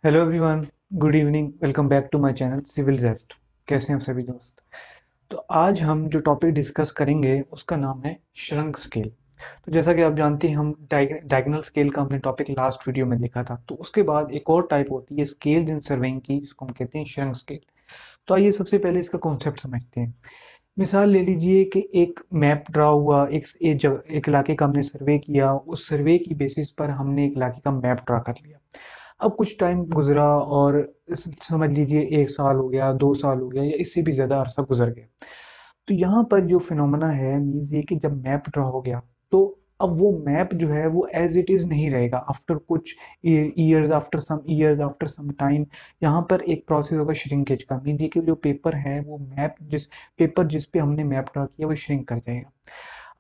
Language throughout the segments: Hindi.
Hello everyone. Good evening. Welcome back to my channel civil jest. कैसे हैं आप सभी दोस्त? तो आज हम जो टॉपिक डिस्कस करेंगे उसका नाम है श्रंक स्केल। तो जैसा कि आप जानते हैं, हम डायगोनल स्केल का हमने टॉपिक लास्ट वीडियो में देखा था। तो उसके बाद एक और टाइप होती है स्केल इन सर्वेइंग की, जिसको हम कहते हैं श्रंक स्केल। तो आइए सबसे पहले इसका कॉन्सेप्ट समझते हैं। मिसाल ले लीजिए कि एक मैप ड्रा हुआ, एक इलाके का हमने सर्वे किया। उस सर्वे की बेसिस पर हमने एक इलाके का मैप ड्रा कर लिया। अब कुछ टाइम गुजरा और समझ लीजिए 1 साल हो गया, 2 साल हो गया, या इससे भी ज़्यादा अरसा गुजर गया। तो यहाँ पर जो फिनोमेना है मीन्स ये कि जब मैप ड्रा हो गया तो अब वो मैप जो है वो एज इट इज़ नहीं रहेगा। आफ्टर कुछ ईयर्स, आफ्टर सम टाइम, यहाँ पर एक प्रोसेस होगा श्रिंकेज का। मीन्स ये कि जो पेपर है वो पेपर जिस पे हमने मैप ड्रा किया वो श्रिंक कर जाएगा।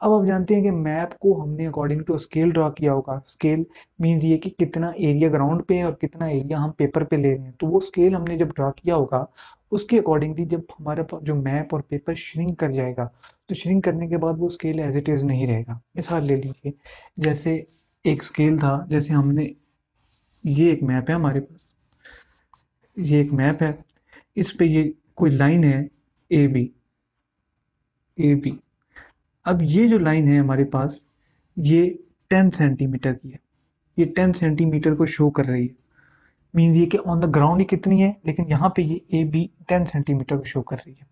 अब आप जानते हैं कि मैप को हमने अकॉर्डिंग टू स्केल ड्रा किया होगा। स्केल मीन्स ये कि कितना एरिया ग्राउंड पे है और कितना एरिया हम पेपर पे ले रहे हैं। तो वो स्केल हमने जब ड्रा किया होगा उसके अकॉर्डिंगली जब हमारे पास जो मैप और पेपर श्रिंक कर जाएगा, तो श्रिंक करने के बाद वो स्केल एज इट इज़ नहीं रहेगा। मिसाल ले लीजिए, जैसे एक स्केल था, जैसे हमने, ये एक मैप है हमारे पास, ये एक मैप है, इस पे ये कोई लाइन है, ए बी। अब ये जो लाइन है हमारे पास, ये 10 सेंटीमीटर की है। ये 10 सेंटीमीटर को शो कर रही है। मीन्स ये कि ऑन द ग्राउंड ये कितनी है, लेकिन यहाँ पे ये AB 10 सेंटीमीटर को शो कर रही है।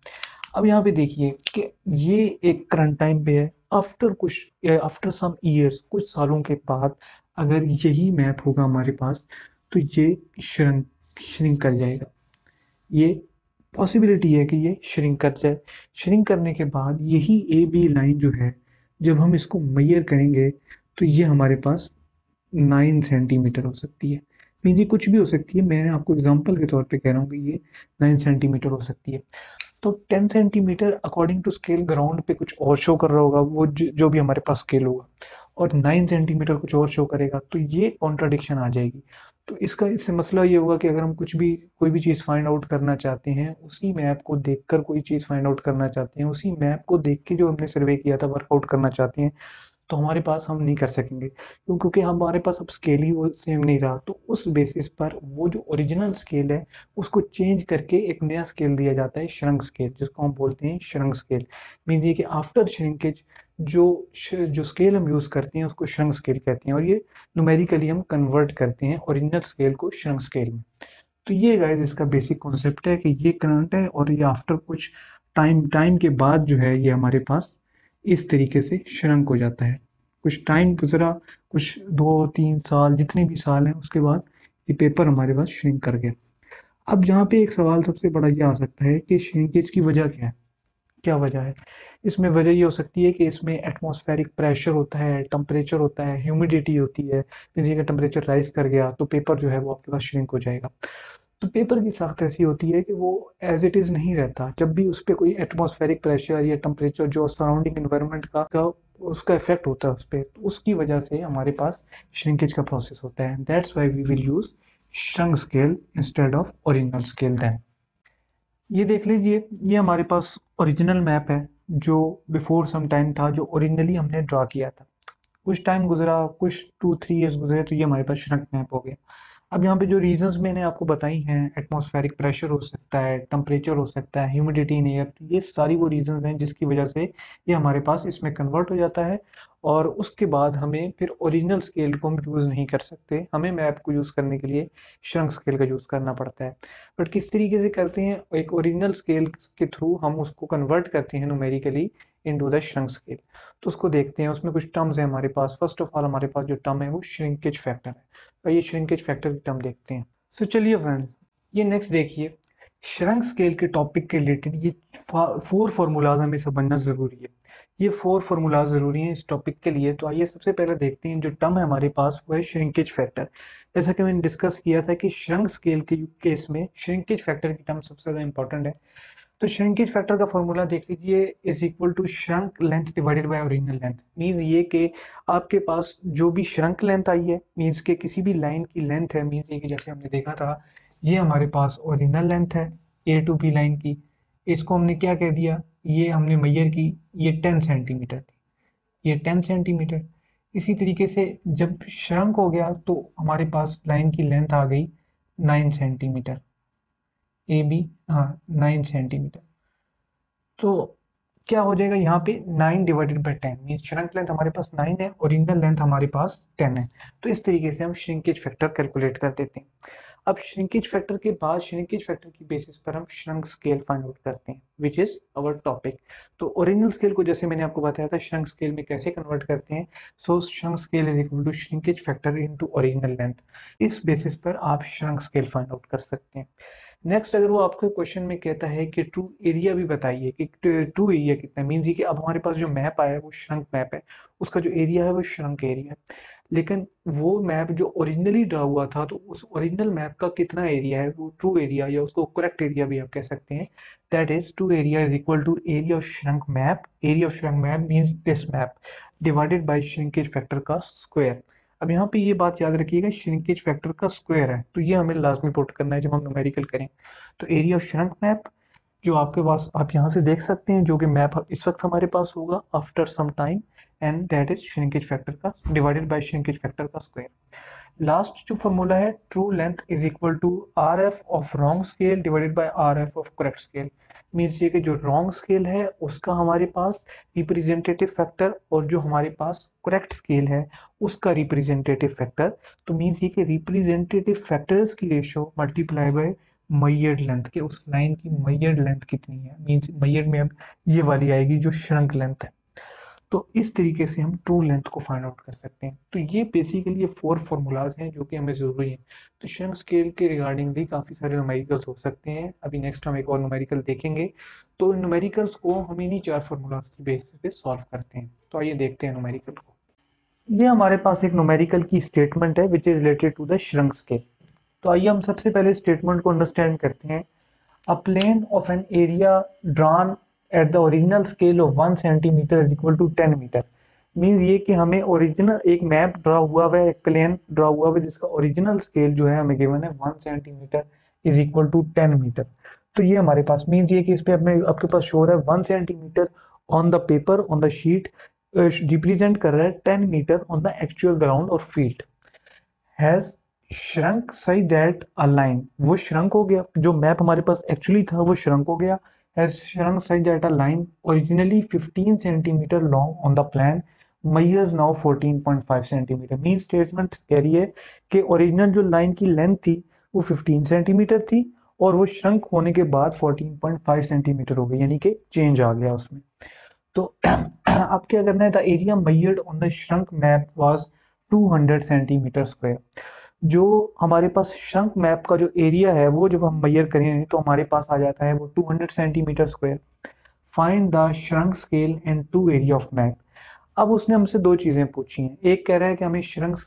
अब यहाँ पे देखिए कि ये एक करंट टाइम पे है। आफ्टर सम ईयर्स, कुछ सालों के बाद अगर यही मैप होगा हमारे पास, तो ये श्रिंक कर जाएगा। ये पॉसिबिलिटी है कि ये श्रिंक कर जाए। श्रिंक करने के बाद यही AB लाइन जो है, जब हम इसको मेजर करेंगे तो ये हमारे पास 9 सेंटीमीटर हो सकती है। मीन ये कुछ भी हो सकती है, मैं आपको एग्जांपल के तौर पे कह रहा हूँ कि ये 9 सेंटीमीटर हो सकती है। तो 10 centimetre according to scale ground पे कुछ और शो कर रहा होगा, वो जो भी हमारे पास स्केल होगा, और 9 सेंटीमीटर कुछ और शो करेगा, तो ये कॉन्ट्राडिक्शन आ जाएगी। तो इससे मसला ये होगा कि अगर हम कोई भी चीज़ फाइंड आउट करना चाहते हैं, उसी मैप को देखकर कोई चीज़ फाइंड आउट करना चाहते हैं, उसी मैप को देख के जो हमने सर्वे किया था वर्कआउट करना चाहते हैं, तो हमारे पास हम नहीं कर सकेंगे। क्योंकि हमारे पास अब स्केल ही वो सेम नहीं रहा। तो उस बेसिस पर वो जो ओरिजिनल स्केल है उसको चेंज करके एक नया स्केल दिया जाता है, श्रंक स्केल, जिसको हम बोलते हैं श्रंक स्केल। मीन ये कि आफ्टर श्रिंकेज जो स्केल हम यूज़ करते हैं उसको श्रंक स्केल कहते हैं, और ये न्यूमेरिकली हम कन्वर्ट करते हैं ओरिजिनल स्केल को श्रंक स्केल में। तो ये गाइस इसका बेसिक कॉन्सेप्ट है कि ये करंट है, और ये आफ्टर कुछ टाइम के बाद जो है ये हमारे पास इस तरीके से श्रंक हो जाता है। कुछ टाइम गुजरा, कुछ 2-3 साल, जितने भी साल हैं, उसके बाद ये पेपर हमारे पास श्रिंक कर गया। अब यहाँ पे एक सवाल सबसे बड़ा ये आ सकता है कि श्रिंकेज की वजह क्या है? क्या वजह है? इसमें वजह ये हो सकती है कि इसमें एटमॉस्फेरिक प्रेशर होता है, टेम्परेचर होता है, ह्यूमिडिटी होती है। जैसे कि टेम्परेचर राइज कर गया तो पेपर जो है वो आपके पास श्रिंक हो जाएगा। तो पेपर की साख्त ऐसी होती है कि वो एज इट इज़ नहीं रहता। जब भी उस पर कोई एटमॉस्फेरिक प्रेशर या टेम्परेचर जो सराउंडिंग इन्वायरमेंट का उसका इफेक्ट होता है उस पर, तो उसकी वजह से हमारे पास श्रिंकेज का प्रोसेस होता है। That's why we will use shrunk scale instead of original scale. Then ये देख लीजिए, ये हमारे पास ओरिजिनल मैप है जो बिफोर सम टाइम था, जो ओरिजिनली हमने ड्रा किया था। कुछ टाइम गुजरा, कुछ 2-3 ईयर्स गुजरे, तो ये हमारे पास श्रंक मैप हो गया। अब यहाँ पे जो रीजंस मैंने आपको बताई हैं, एटमॉस्फेरिक प्रेशर हो सकता है, टेम्परेचर हो सकता है, ह्यूमिडिटी इन एयर, तो ये सारी वो रीजंस हैं जिसकी वजह से ये हमारे पास इसमें कन्वर्ट हो जाता है। और उसके बाद हमें फिर ओरिजिनल स्केल को हम यूज़ नहीं कर सकते, हमें मैप को यूज़ करने के लिए श्रंक स्केल का यूज़ करना पड़ता है। बट किस तरीके से करते हैं? एक ओरिजिनल स्केल के थ्रू हम उसको कन्वर्ट करते हैं numerically into the shrunk scale. तो उसको देखते हैं, उसमें कुछ टर्म्स हैं हमारे पास। फर्स्ट ऑफ ऑल हमारे पास जो टर्म है वो श्रिंकेज फैक्टर है। तो ये श्रिंकेज फैक्टर की टर्म देखते हैं। सो चलिए फ्रेंड्स, ये नेक्स्ट देखिए, श्रंक स्केल के टॉपिक के रिलेटेड ये 4 फार्मूलाज हमें समझना ज़रूरी है। ये 4 फार्मूलाज ज़रूरी हैं इस टॉपिक के लिए। तो आइए सबसे पहले देखते हैं, जो टर्म है हमारे पास वो है श्रिंकेज फैक्टर। जैसा कि मैंने डिस्कस किया था कि श्रंक स्केल के केस में श्रिंकेज फैक्टर की टर्म सबसे ज़्यादा इंपॉर्टेंट है। तो श्रिंकेज फैक्टर का फॉर्मूला देख लीजिए, is equal to shrunk length divided by original length. Means ये कि आपके पास जो भी श्रंक लेंथ आई है, मीन्स के किसी भी लाइन की लेंथ है, मीन्स ये कि जैसे हमने देखा था, ये हमारे पास ओरिजिनल लेंथ है A to B लाइन की। इसको हमने क्या कह दिया, ये हमने मेजर की, ये 10 सेंटीमीटर थी, ये 10 सेंटीमीटर। इसी तरीके से जब श्रंक हो गया तो हमारे पास लाइन की लेंथ आ गई 9 सेंटीमीटर, ए बी, हाँ 9 सेंटीमीटर। तो क्या हो जाएगा यहाँ पे 9 divided by 10 mean shrunk length हमारे पास 9 है, ओरिजिनल लेंथ हमारे पास 10 है। तो इस तरीके से हम श्रिंकेज फैक्टर कैलकुलेट कर देते हैं। अब श्रिंकेज फैक्टर के बाद श्रिंकेज फैक्टर की बेसिस पर हम श्रंक स्केल फाइंड आउट करते हैं, विच इज अवर टॉपिक। तो ओरिजिनल स्केल को जैसे मैंने आपको बताया था श्रंक स्केल में कैसे कन्वर्ट करते हैं। So shrunk scale is equal to shrinkage factor into original length. इस बेसिस पर आप श्रंक स्केल फाइंड आउट कर सकते हैं। नेक्स्ट, अगर वो आपके क्वेश्चन में कहता है कि ट्रू एरिया भी बताइए कि ट्रू एरिया कितना है, मीन्स ये कि अब हमारे पास जो मैप आया है वो श्रंक मैप है, उसका जो एरिया है वो श्रंक एरिया है। लेकिन वो मैप जो ओरिजिनली ड्रा हुआ था तो उस ओरिजिनल मैप का कितना एरिया है, वो ट्रू एरिया या उसको करेक्ट एरिया भी आप कह सकते हैं। That is true area is equal to area of shrunk map. Area of shrunk map means this map divided by shrinkage factor का स्क्वायर। अब यहाँ पे ये बात याद रखिएगा, श्रिंकेज फैक्टर का स्क्वायर है, तो ये हमें लाजमी पुट करना है जब हम न्यूमेरिकल करें। तो एरिया ऑफ श्रंक मैप जो आपके पास आप यहाँ से देख सकते हैं, जो कि मैप इस वक्त हमारे पास होगा after some time, and that is shrinkage factor का डिवाइडेड बाय श्रिंकेज फैक्टर का स्क्वायर। लास्ट जो फॉर्मूला है, true length is equal to R F of wrong scale divided by R F of correct scale. Means ये कि जो रॉन्ग स्केल है उसका हमारे पास रिप्रेजेंटेटिव फैक्टर और जो हमारे पास करेक्ट स्केल है उसका रिप्रेजेंटेटिव फैक्टर। तो मीन्स ये कि रिप्रेजेंटेटिव फैक्टर्स की रेशो मल्टीप्लाई बाय मैयर्ड लेंथ के, उस लाइन की मैयर्ड लेंथ कितनी है, मीन्स मैयर्ड में अब ये वाली आएगी जो श्रंक लेंथ है। तो इस तरीके से हम ट्रू लेंथ को फाइंड आउट कर सकते हैं। तो ये बेसिकली ये 4 फॉर्मूलाज हैं जो कि हमें ज़रूरी है। तो श्रंक स्केल के रिगार्डिंग भी काफ़ी सारे न्यूमेरिकल्स हो सकते हैं। अभी नेक्स्ट हम एक और न्यूमेरिकल देखेंगे। तो न्यूमेरिकल्स को हम इन्हीं 4 फॉर्मूलाज की बेसिस पे सॉल्व करते हैं। तो आइए देखते हैं न्यूमेरिकल को। ये हमारे पास एक न्यूमेरिकल की स्टेटमेंट है which is related to the shrunk scale. तो आइए हम सबसे पहले स्टेटमेंट को अंडरस्टैंड करते हैं। A plane of an area drawn at the original scale of 1 centimetre is equal to 10 metre. Means ये कि हमें ओरिजिनल एक मैप ड्रा हुआ हुआ है, एक प्लेन ड्रा हुआ हुआ है जिसका ओरिजिनल स्केल जो है हमें गिवन है 1 centimetre is equal to 10 metre. तो ये हमारे पास मीन्स ये कि इस पे अपने आपके पास शो हो रहा है 1 centimetre on the paper on the sheet represent कर रहा है 10 metre on the actual ground और फील्ड। हैज श्रंक सही दैट अ लाइन, वो श्रंक हो गया, जो मैप हमारे पास एक्चुअली था वो श्रंक हो गया। हैज श्रंक सही that a line originally 15 centimetre long on the plan measures now 14.5 centimetre. Mean statement कह रही है कि ओरिजिनल जो लाइन की लेंथ थी वो 15 सेंटीमीटर थी और वो श्रंक होने के बाद 14.5 सेंटीमीटर हो गई, यानी कि चेंज आ गया उसमें। तो अब क्या करना है, the area measured on the shrunk map was 200 centimetre square. जो हमारे पास श्रंक मैप का जो एरिया है वो जब हम मेजर करें तो हमारे पास आ जाता है वो 200 centimetre square. Find the shrunk scale and true area of map. अब उसने हमसे 2 चीज़ें पूछी हैं, एक कह रहा है कि हमें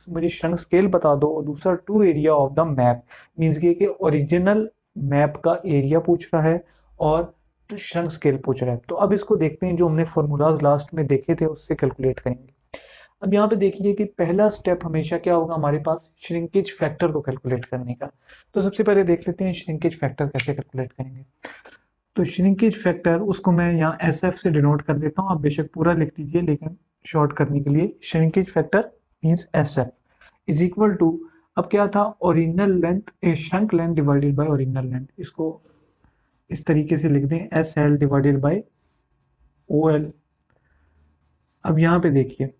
मुझे श्रंक स्केल बता दो और दूसरा true area of the map. Means कि ओरिजिनल मैप का एरिया पूछ रहा है और श्रंक स्केल पूछ रहा है। तो अब इसको देखते हैं, जो हमने फॉर्मूलाज लास्ट में देखे थे उससे कैलकुलेट करेंगे। अब यहाँ पे देखिए कि पहला स्टेप हमेशा क्या होगा हमारे पास, श्रिंकेज फैक्टर को कैलकुलेट करने का। तो सबसे पहले देख लेते हैं श्रिंकेज फैक्टर कैसे कैलकुलेट करेंगे। तो श्रिंकेज फैक्टर उसको मैं यहाँ SF से डिनोट कर देता हूँ, आप बेशक पूरा लिख दीजिए लेकिन शॉर्ट करने के लिए shrinkage factor means SF is equal to, अब क्या था, original length shrunk length divided by original length. इसको इस तरीके से लिख दें SL डिवाइडेड बाय OL। अब यहाँ पे देखिए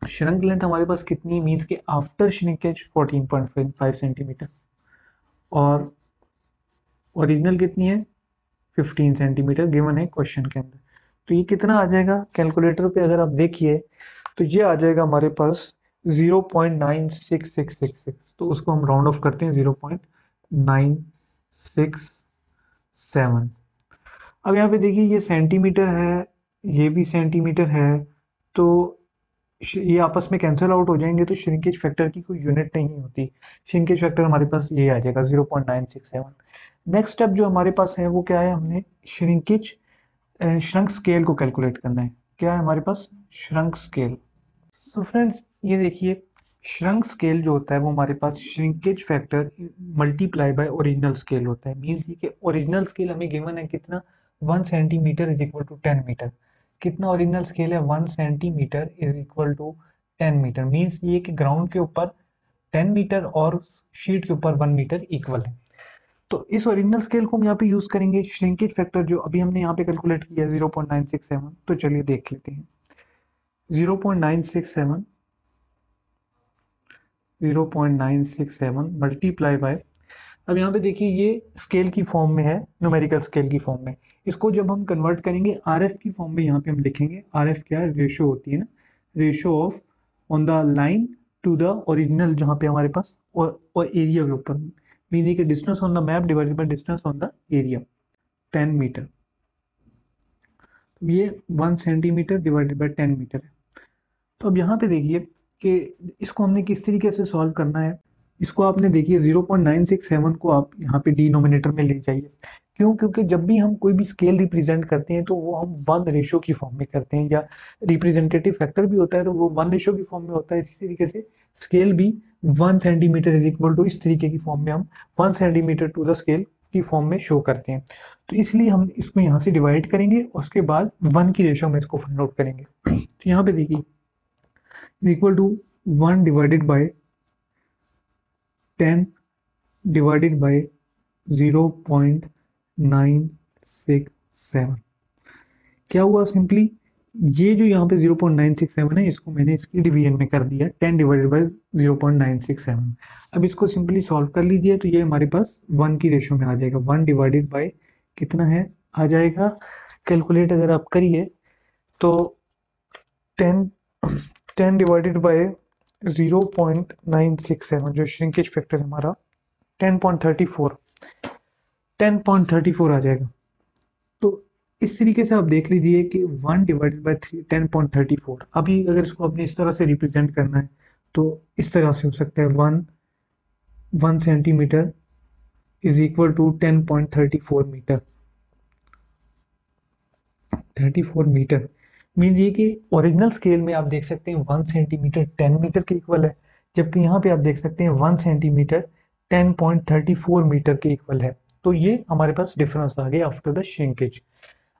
श्रंक लेंथ हमारे पास कितनी है, मीन्स के आफ्टर श्रिंकेज 14.5 सेंटीमीटर और ओरिजिनल कितनी है 15 सेंटीमीटर गिवन है क्वेश्चन के अंदर। तो ये कितना आ जाएगा कैलकुलेटर पे अगर आप देखिए तो ये आ जाएगा हमारे पास 0.96666। तो उसको हम राउंड ऑफ करते हैं 0.967। अब यहाँ पे देखिए ये सेंटीमीटर है, ये भी सेंटीमीटर है, तो ये आपस में कैंसिल आउट हो जाएंगे, तो श्रिंकेज फैक्टर की कोई यूनिट नहीं होती। श्रिंकेज फैक्टर हमारे पास ये आ जाएगा 0.967। नेक्स्ट स्टेप जो हमारे पास है वो क्या है, हमने श्रंक स्केल को कैलकुलेट करना है। क्या है हमारे पास, श्रंक स्केल। सो फ्रेंड्स ये देखिए श्रंक स्केल जो होता है वो हमारे पास shrinkage factor multiply by original scale होता है। मीन्स ये कि ओरिजिनल स्केल हमें गिवन है कितना, 1 centimetre is equal to 10 metre. कितना ओरिजिनल स्केल है, 1 centimetre is equal to 10 metre. Means ये कि ग्राउंड के ऊपर 10 मीटर और शीट के ऊपर 1 मीटर इक्वल है। तो इस ओरिजिनल स्केल को हम यहाँ पे यूज करेंगे। श्रिंकेज फैक्टर जो अभी हमने यहाँ पे कैलकुलेट किया है 0.967, तो चलिए देख लेते हैं। 0.967 मल्टीप्लाई बाय, अब यहाँ पे देखिए ये स्केल की फॉर्म में है, न्यूमेरिकल स्केल की फॉर्म में। इसको जब हम कन्वर्ट करेंगे आरएफ की फॉर्म में, यहाँ पे हम लिखेंगे आरएफ क्या है, रेशो होती है ना, ratio of on the line to the original, जहाँ पे हमारे पास और एरिया के ऊपर मीन कि distance on the map divided by distance on the area 10 metre. ये 1 सेंटीमीटर डिवाइडेड बाय 10 मीटर है। तो अब यहाँ पे देखिए कि इसको हमने किस तरीके से सॉल्व करना है। इसको आपने देखिए 0.967 को आप यहाँ पे डिनोमिनेटर में ले जाइए। क्यों? क्योंकि जब भी हम कोई भी स्केल रिप्रेजेंट करते हैं तो वो हम 1 रेशो की फॉर्म में करते हैं, या रिप्रेजेंटेटिव फैक्टर भी होता है तो वो 1 रेशो की फॉर्म में होता है। इसी तरीके से स्केल भी 1 सेंटीमीटर इज इक्वल टू, इस तरीके की फॉर्म में हम 1 सेंटीमीटर टू द स्केल की फॉर्म में शो करते हैं। तो इसलिए हम इसको यहाँ से डिवाइड करेंगे, उसके बाद 1 की रेशो में इसको फाइंड आउट करेंगे। तो यहाँ पे देखिए is equal to 1 divided by 10 divided by 0.967। क्या हुआ? सिंपली ये जो यहाँ पे 0.967 है, इसको मैंने इसकी डिवीजन में कर दिया 10 डिवाइडेड बाय 0.967। अब इसको सिंपली सॉल्व कर लीजिए तो ये हमारे पास 1 की रेशो में आ जाएगा। 1 डिवाइडेड बाय कितना है आ जाएगा, कैलकुलेट अगर आप करिए तो 10 डिवाइडेड बाय 0.967 जो श्रिंकेज फैक्टर है हमारा 10.34 आ जाएगा। तो इस तरीके से आप देख लीजिए कि 1 डिवाइडेड बाय 10.34। अभी अगर इसको आपने इस तरह से रिप्रेजेंट करना है तो इस तरह से हो सकता है 1 centimetre is equal to 10.34 metre. 34 metre means ये कि ओरिजिनल स्केल में आप देख सकते हैं 1 सेंटीमीटर 10 मीटर के इक्वल है, जबकि यहाँ पे आप देख सकते हैं 1 सेंटीमीटर 10.34 मीटर के इक्वल है। तो ये हमारे पास डिफरेंस आ गया आफ्टर द श्रिंकेज।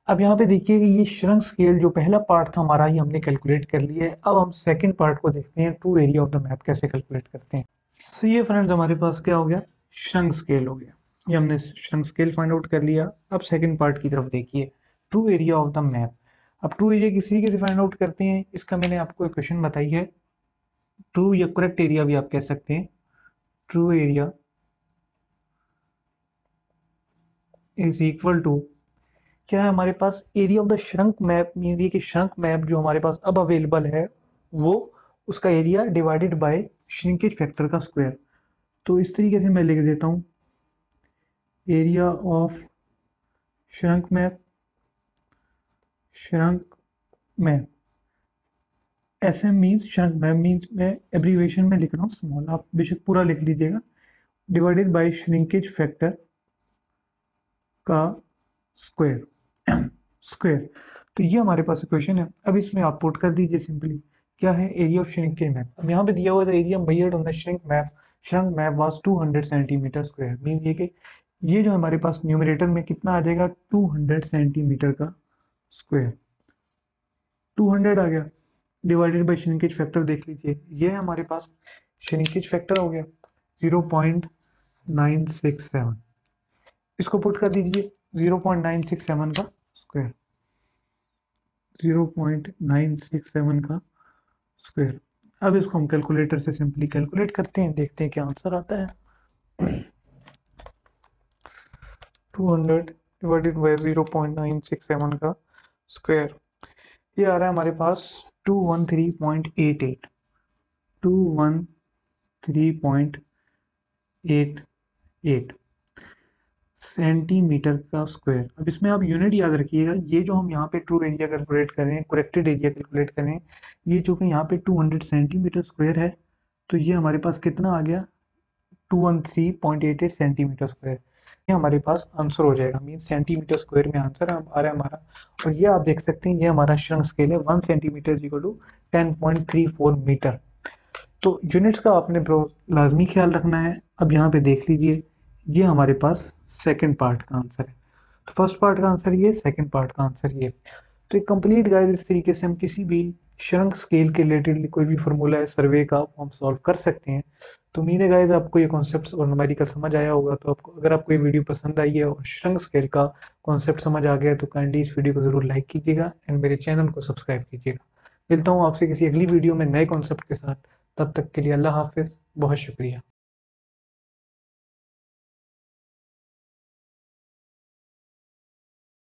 अब यहाँ पे देखिए कि ये श्रंक स्केल जो पहला पार्ट था हमारा, ये हमने कैलकुलेट कर लिया है। अब हम सेकंड पार्ट को देखते हैं, true area of the map कैसे कैलकुलेट करते हैं। सो ये फ्रेंड्स हमारे पास क्या हो गया, श्रंक स्केल हो गया। ये हमने श्रंक स्केल फाइंड आउट कर लिया। अब सेकंड पार्ट की तरफ देखिए, true area of the map. अब ट्रू एरिया किस तरीके से फाइंड आउट करते हैं, इसका मैंने आपको एक क्वेश्चन बताई है। ट्रू या करेक्ट एरिया भी आप कह सकते हैं। True area is equal to क्या है हमारे पास, area of the shrunk map. Means ये कि श्रंक मैप जो हमारे पास अब अवेलेबल है वो उसका area divided by shrinkage factor का स्क्वायर। तो इस तरीके से मैं लिख देता हूँ, area of shrunk map, shrunk map SM means shrunk map means मैं एब्रीवेशन में लिख रहा हूँ स्मॉल, आप बेशक पूरा लिख लीजिएगा, डिवाइडेड बाय श्रिंकेज फैक्टर का स्क्वायर। स्क्वायर तो ये हमारे पास इक्वेशन है। अब इसमें आप पुट कर दीजिए सिंपली, क्या है एरिया ऑफ श्रिंकेज मैप। अब यहाँ पे दिया हुआ था area measured on the shrunk map was 200 centimetre square. Means ये कि ये जो हमारे पास न्यूमरेटर में कितना आ जाएगा, 200 सेंटीमीटर का स्क्वायर। 200 आ गया डिवाइडेड बाय श्रिंकेज फैक्टर देख लीजिए, ये हमारे पास श्रिंकेज फैक्टर हो गया 0.967। इसको पुट कर दीजिए 0.967 का स्क्वायर, 0.967 का स्क्वायर। अब इसको हम कैलकुलेटर से सिंपली कैलकुलेट करते हैं, देखते हैं क्या आंसर आता है। 200 डिवाइडेड बाय 0.967 का स्क्वायर, ये आ रहा है हमारे पास 213.88 213.88 सेंटीमीटर का स्क्वायर। अब इसमें आप यूनिट याद रखिएगा, ये जो हम यहाँ पे ट्रू एरिया कैलकुलेट कर रहे हैं, करेक्टेड एरिया कैलकुलेट कर रहे हैं, ये जो कि यहाँ पे 200 सेंटीमीटर स्क्वायर है, तो ये हमारे पास कितना आ गया 213.88 सेंटीमीटर स्क्वायर। ये हमारे पास आंसर हो जाएगा, मीन सेंटीमीटर स्क्वायर में आंसर आ रहा है हमारा। और ये आप देख सकते हैं ये हमारा श्रंक स्केल है, 1 centimetre is equal to 10.34 metre. तो यूनिट्स का आपने लाजमी ख्याल रखना है। अब यहाँ पे देख लीजिए, ये हमारे पास सेकंड पार्ट का आंसर है। तो फर्स्ट पार्ट का आंसर ये, सेकंड पार्ट का आंसर ये। तो एक कंप्लीट गाइस इस तरीके से हम किसी भी श्रंक स्केल के रिलेटेड कोई भी फार्मूला है सर्वे का हम सॉल्व कर सकते हैं। तो उम्मीद है गाइस आपको ये कॉन्सेप्ट्स और न्यूमेरिकल समझ आया होगा। तो आपको अगर आपको ये वीडियो पसंद आई है और श्रंक स्केल का कॉन्सेप्ट समझ आ गया है तो काइंडली इस वीडियो को ज़रूर लाइक कीजिएगा एंड मेरे चैनल को सब्सक्राइब कीजिएगा। मिलता हूँ आपसे किसी अगली वीडियो में नए कॉन्सेप्ट के साथ। तब तक के लिए अल्लाह हाफिज़, बहुत शुक्रिया।